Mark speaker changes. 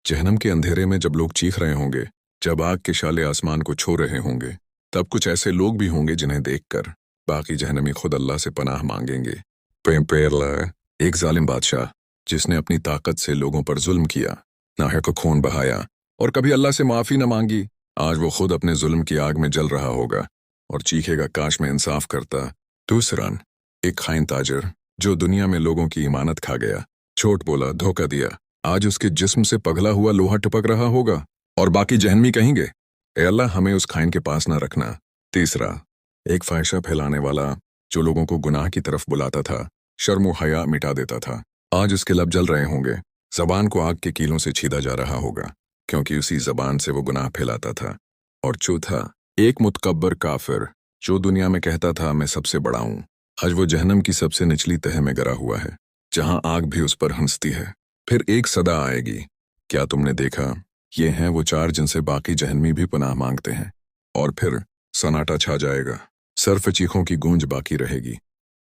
Speaker 1: जहन्नम के अंधेरे में जब लोग चीख रहे होंगे, जब आग के शाले आसमान को छू रहे होंगे, तब कुछ ऐसे लोग भी होंगे जिन्हें देखकर बाकी जहन्नमी खुद अल्लाह से पनाह मांगेंगे। पेरला, एक जालिम बादशाह जिसने अपनी ताकत से लोगों पर जुल्म किया, नाहक को खून बहाया और कभी अल्लाह से माफी न मांगी, आज वो खुद अपने जुल्म की आग में जल रहा होगा और चीखेगा, काश मैं इंसाफ करता। दूसरा, एक खाइन ताजर जो दुनिया में लोगों की इमानत खा गया, झूठ बोला, धोखा दिया, आज उसके जिस्म से पगला हुआ लोहा टपक रहा होगा और बाकी जहन्नमी कहेंगे, ए अल्लाह हमें उस खाइन के पास ना रखना। तीसरा, एक फाहिशा फैलाने वाला जो लोगों को गुनाह की तरफ बुलाता था, शर्म व हया मिटा देता था, आज उसके लब जल रहे होंगे, जबान को आग के कीलों से छीदा जा रहा होगा क्योंकि उसी जबान से वो गुनाह फैलाता था। और चौथा, एक मुतकब्बर काफिर जो दुनिया में कहता था मैं सबसे बड़ा हूं, आज वो जहन्नम की सबसे निचली तह में गिरा हुआ है जहां आग भी उस पर हंसती है। फिर एक सदा आएगी, क्या तुमने देखा, ये हैं वो चार जिनसे बाकी जहन्नमी भी पनाह मांगते हैं। और फिर सन्नाटा छा जाएगा, सर्फ चीखों की गूंज बाकी रहेगी।